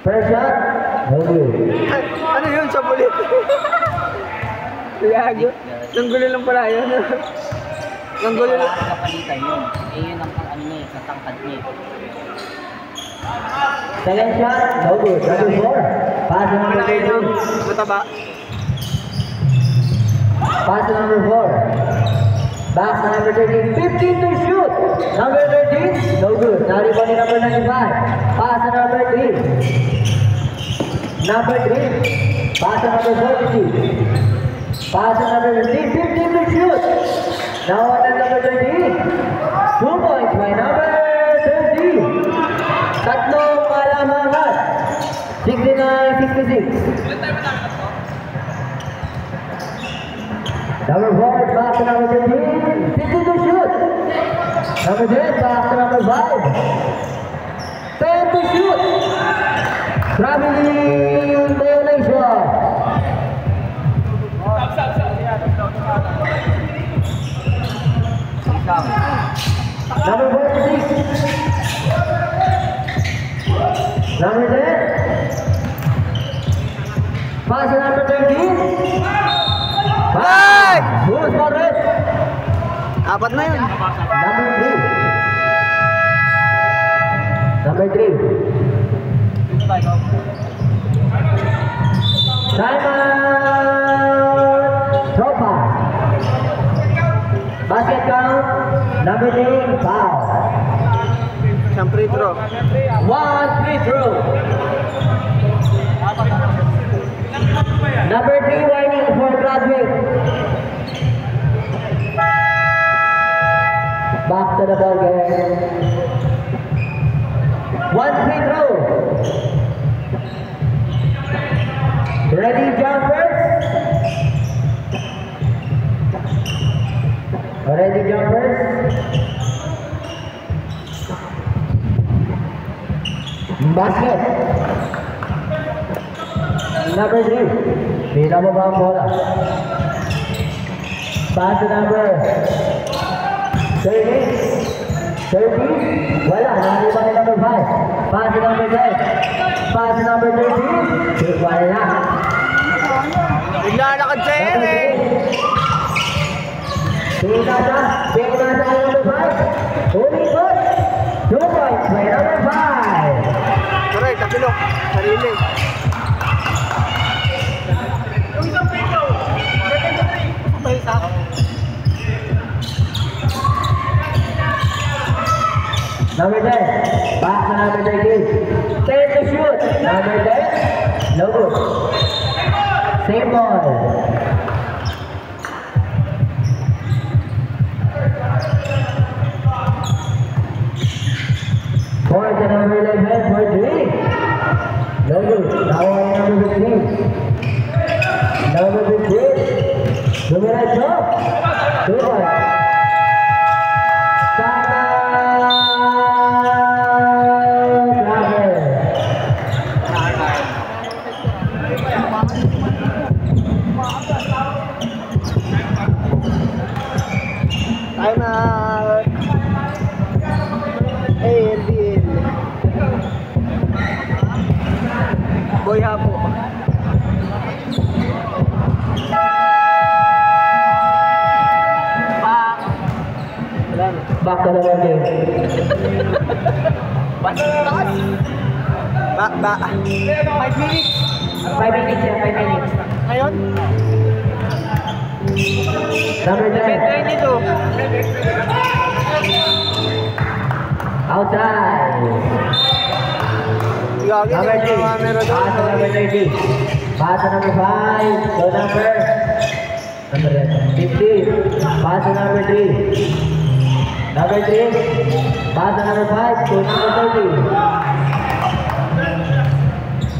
Speaker 1: First shot, no good.
Speaker 2: Ano yun sa bulit? Gago. Nanggulo lang pala yun. Nanggulo
Speaker 3: Wala
Speaker 2: lang.
Speaker 3: kang kapalitan yun. Eh yun ang ano niya, sa tangkad niya.
Speaker 1: Second shot, no good. Number 4, pass to number
Speaker 2: Malaki lang.
Speaker 1: 13.
Speaker 2: Mataba.
Speaker 1: Pass to number 4. Back to number 13. 15 to shoot. Number 13, no good. Nariban ni number 95. Pass to number 3. Number 3. Pass to number 42. Pass to number 15. 15 to shoot. Now on number 13. 2 points by number 13. Tatlong malamangan. 69-66. Number 4, back to number 13. 52 shoot. Number 10, back to number 5. 10 to shoot. Traveling violation. Number 46. Number 10. Pass to number 13. Five. Who's for red?
Speaker 4: Apat na yun.
Speaker 1: Number 3. Number 3. Timeout. Throw pass. Basket count. Number 3. Foul.
Speaker 4: Isang free throw.
Speaker 1: 1 free throw. Number 3 warning for graduate. Back to the ball game. 1 free throw. Ready jumpers? Ready jumpers? Basket. Number 3. Pinababa ang bola. Pass to number 30. 30. Wala. Nalipa ni number 5. Pass to number 10. Pass to number 13. Wala.
Speaker 4: Naglalakad sa yan eh.
Speaker 1: Pinasa ang number 5. Umikot. 2 points by number 5.
Speaker 4: Correct, nakilok. Sarili. Number 10, back to number 13. 10 to shoot. Number 10, no good. Same ball. For the number 11, for 3. No good. Now on number 15. Number 15. Numerato. 2 points. Time out. ALBL. Boy Hapo.
Speaker 1: Back to the ball game.
Speaker 4: Ba. 5 minutes.
Speaker 1: 5 minutes yan, 5 minutes.
Speaker 4: Ngayon?
Speaker 1: Number 10.
Speaker 4: 22.
Speaker 1: Outside.
Speaker 4: Gagi,
Speaker 1: Number 3.
Speaker 4: yung mga meron doon.
Speaker 1: Pass to number 30. Pass to number 5. So number 15. Pass to number 3. Number 3. Pass to number 5. So number 30.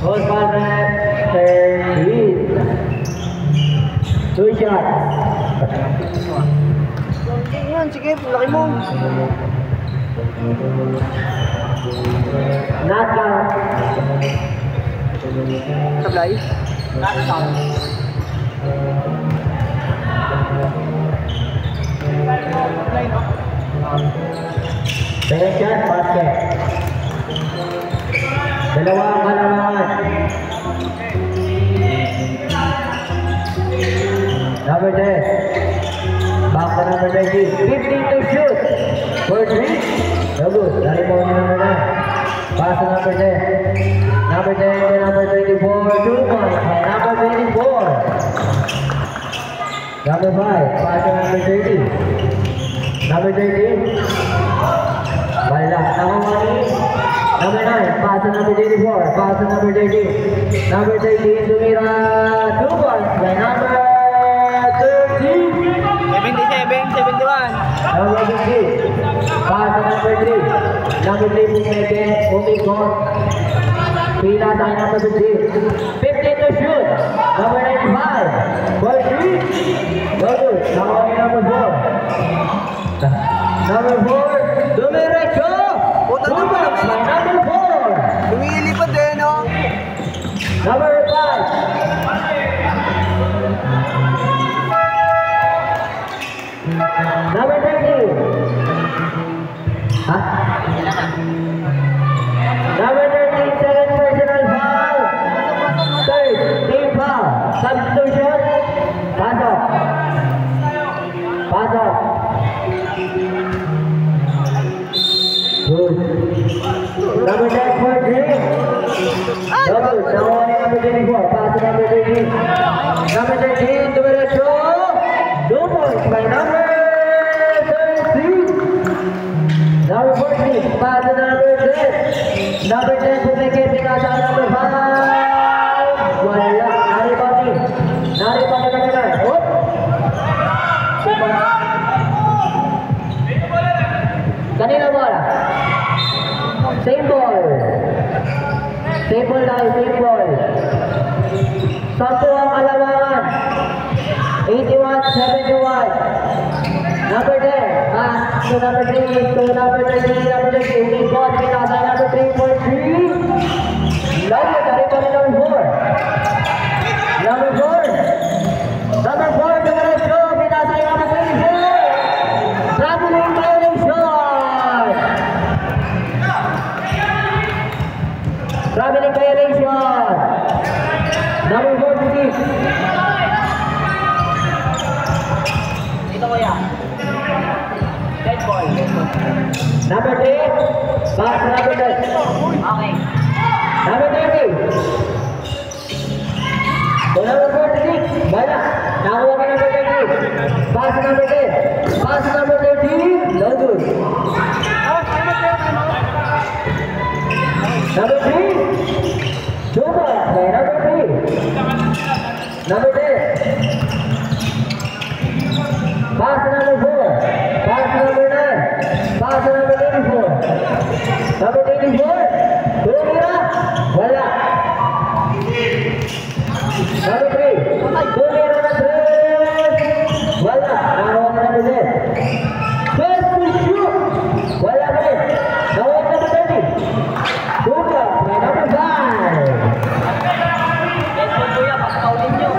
Speaker 1: Post ball red. 13. 2 shots.
Speaker 4: Yan, sige, laki mo.
Speaker 1: Not count.
Speaker 4: Sablay.
Speaker 1: Second shot, basket. Dalawang kalamangan. Number 10. Back to number 19. 15 to shoot. For 3. No good. Naribaw niya number 9. Pass to number 10. Number 10 to number 24. 2 points by number 24. Number 5. Pass to number 30. Number 13. Bala. Number 9. Pass to number 24. Pass to number 13. Number 13. Tumira. 2 points by number 13.
Speaker 4: Number 50. Pass to number 3. Number 3 Pumeke. Umikot. Pila tayo number 50. 50 to shoot. Number 95. Ball 3. Go good. Nakawin number 4. Number 4. Dumiretso. Number 4.
Speaker 2: Lumilipad din, no?
Speaker 4: Number 5. Number 30. Huh? Number 30, second personal foul. Third, team foul. Substitution. Pasok. Pasok. Good. Number 10 for Green. Double. Now on number 24. Pass to number 13. Number 13, Dumiretso. 2 points by number 13. Number 14, pass to number 10. Number 10, Pumeke, pinasa number 5. Wala. Naripati. Naripati na nila. Oh. Kanina bola. Same ball. Same ball tayo, same ball. Sampo ang alamangan. 81-71. Number 10. Pass to number 3. To number 13. Number 13. Umikot. Pinasa number 3 for 3. Lagi. Dari pa rin number 4. Number 4. Number 4. Dumiretso. Pinasa number 3. Traveling violation. Traveling violation. Number 46.
Speaker 3: Dito ko yan. Dead ball.
Speaker 4: Number 3. Pass to number 10.
Speaker 3: Okay.
Speaker 4: Number 30. To number 46. Bala. Nakuha ka number 30. Pass to number 10. Pass to number 13. No good. Number 3. Super. Play number 3. Number 10. Pass to number 4. Pass to number 9. Pass to number 84. Number 84. Tumira. Wala. Number 3. Tumira na 3. Wala. Nakuha ka number 10. First to shoot. Wala ka rin. Nakuha ka number 30. Super. Play number 5.
Speaker 3: Dead ball kuya. Papaulin nyo.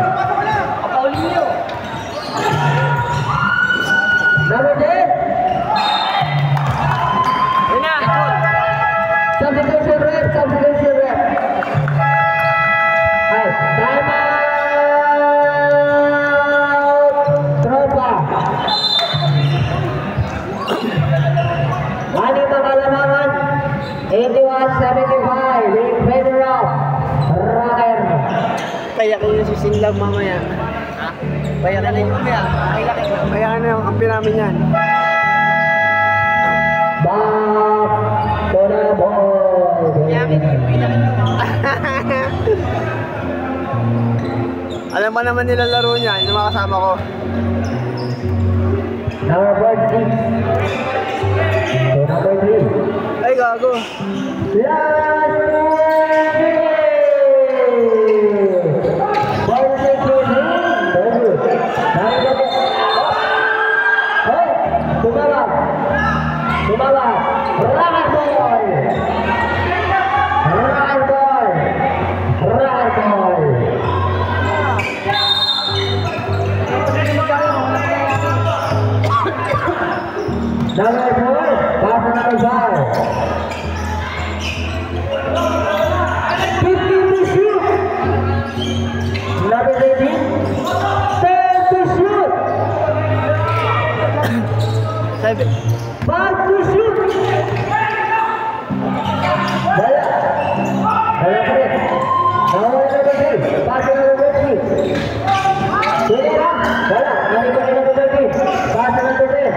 Speaker 3: Papaulin nyo.
Speaker 4: Number 10.
Speaker 3: Yun na.
Speaker 4: Substitution rep. Substitution rep. Ay, time out. Tropa. Mani Magalamangan. 81-75. In favor of Rocker.
Speaker 2: Payakin yung sising lang mamaya.
Speaker 3: Ha?
Speaker 2: Payakin
Speaker 3: Dali nyo mamaya.
Speaker 2: Payakin na yung kampi namin yan.
Speaker 4: Back to the ball.
Speaker 3: Yamin yung pinakin nyo.
Speaker 2: Alam ba naman nila laro niyan, yung mga kasama ko.
Speaker 4: Number 46. To number 3.
Speaker 2: Ay, gago.
Speaker 4: Last 20! Ball security. Very good. Narito po. Oh! Tumawag. Tumawag. Rocker ball! Rocker ball! Rocker ball! Number 4. Pass to number 5. 50 to shoot. Number 18. 10 to shoot. 5 to shoot. Wala. Wala pa rin. Nawala number 3. Pass to number 3. Sige na. Wala. Nalito ni number 3. Pass to number 10.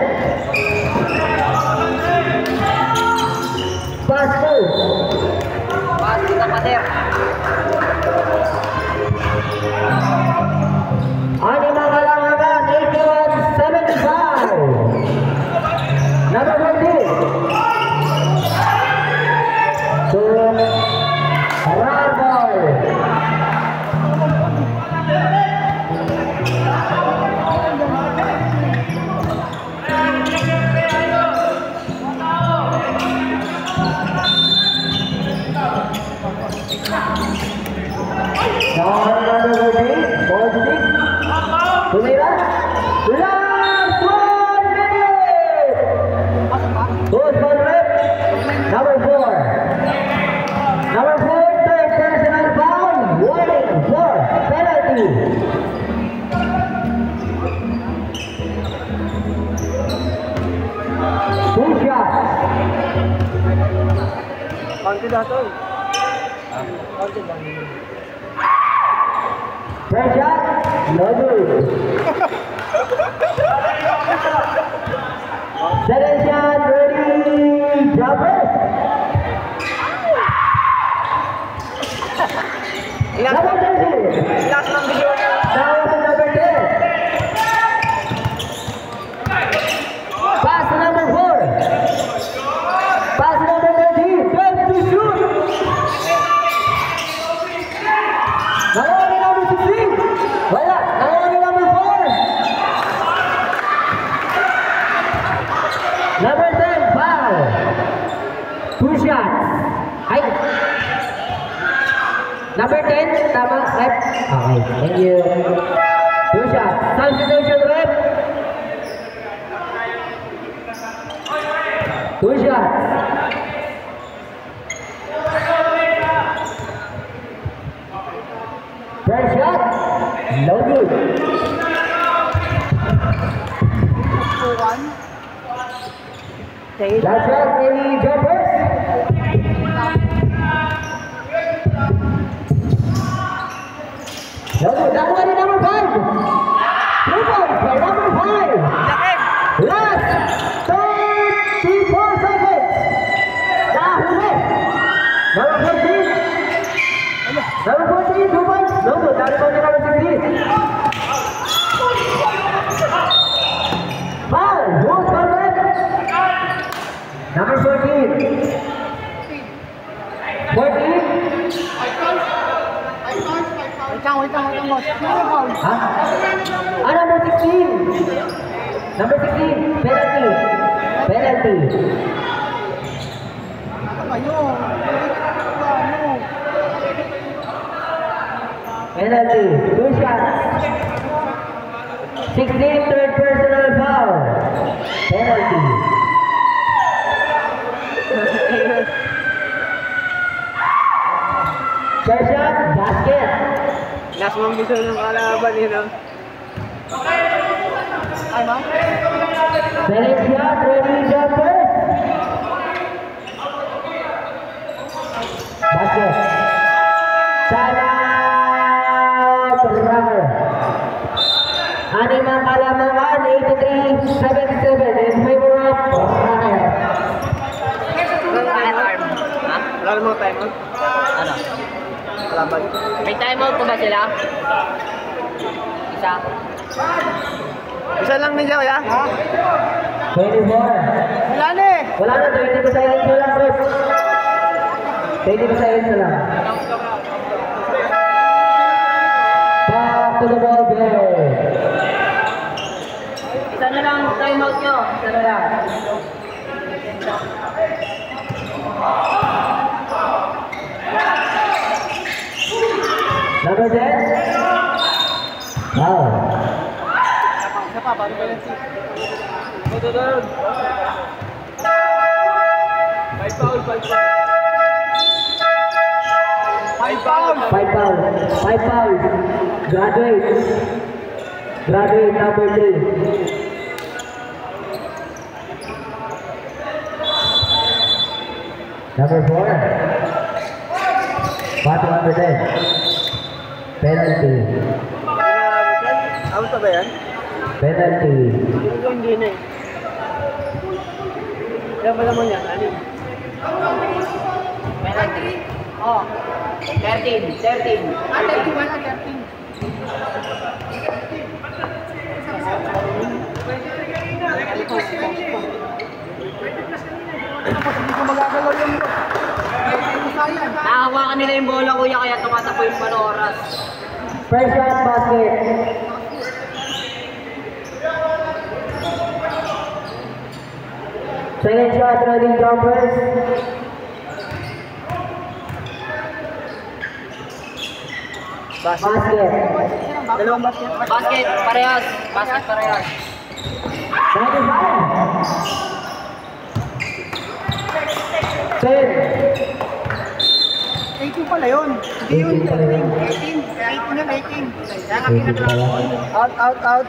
Speaker 4: Pass to.
Speaker 3: Pass to kapatid.
Speaker 4: Ani Magalamangan, 81-75. First shot, no good. Second shot, ready, jumpers. Number 13.
Speaker 2: Last ng video.
Speaker 4: Now to number 10. Pass to number 4. Pass to number 13. 12 to shoot. Nangyari number 16. Wala. Nangyari number 4. Number 10, foul. 2 shots. Ay. Number 10, tama, rep. Okay, thank you. 2 shots. Substitution, rep. 2 shots. First shot, no good. Last shot, any jumpers? No good. That one is number 5. 3 points by number 5. Last 34 seconds. Nahuli. Number 14. Number 14, 2 points. No good. That is only number 16. Foul. Who's foul left? Number 14. 14.
Speaker 2: Wait lang, boss.
Speaker 4: Huh? Ah, number 16. Number 16. Penalty. Penalty. Penalty. 2 shots. 16, third personal foul. Penalty. Third shot, basket.
Speaker 2: Last mong gusto ng kalaban yun. Ay, ma'am?
Speaker 4: Second shot, ready, jumpers. Basket. Timeout, runner. Aning mga kalamangan, 83-77 in favor of runner.
Speaker 2: Wala namang time out.
Speaker 3: Ano?
Speaker 2: Kalaban.
Speaker 3: May timeout po ba sila? Isa.
Speaker 2: Isa lang niya, kuya.
Speaker 4: 24.
Speaker 2: Wala na eh.
Speaker 4: Wala na, 20 pa seconds na lang, Chris. 20 pa seconds na lang. Back to the ball game.
Speaker 3: Isa na lang timeout nyo. Isa na lang.
Speaker 4: Number 10. Wow.
Speaker 2: Isa pa, bago penalty. Five foul.
Speaker 4: 5 fouls. 5 fouls. Graduate. Graduate number 3. Number 4. Pass to number 10. Penalty.
Speaker 2: Out pa ba yan?
Speaker 4: Penalty.
Speaker 2: Hindi na eh. Kaya pala mo yan, alin?
Speaker 3: Penalty.
Speaker 2: Oh.
Speaker 3: 13.
Speaker 2: 31
Speaker 3: 13.
Speaker 2: at 13. Hindi ko magagalaw yung sayang.
Speaker 3: Nahawakan nila yung bola, kuya, kaya tumatakbo yung Manoras.
Speaker 4: First shot basket. Second shot, ready, jumpers. Basket.
Speaker 2: Dalawang basket.
Speaker 3: Basket, parehas. Basket, parehas.
Speaker 4: 95. 10.
Speaker 2: 18 pala yun. Hindi yun. 18. 18 yun, 18. Kaya nga pinaglaban. Out.
Speaker 4: Out.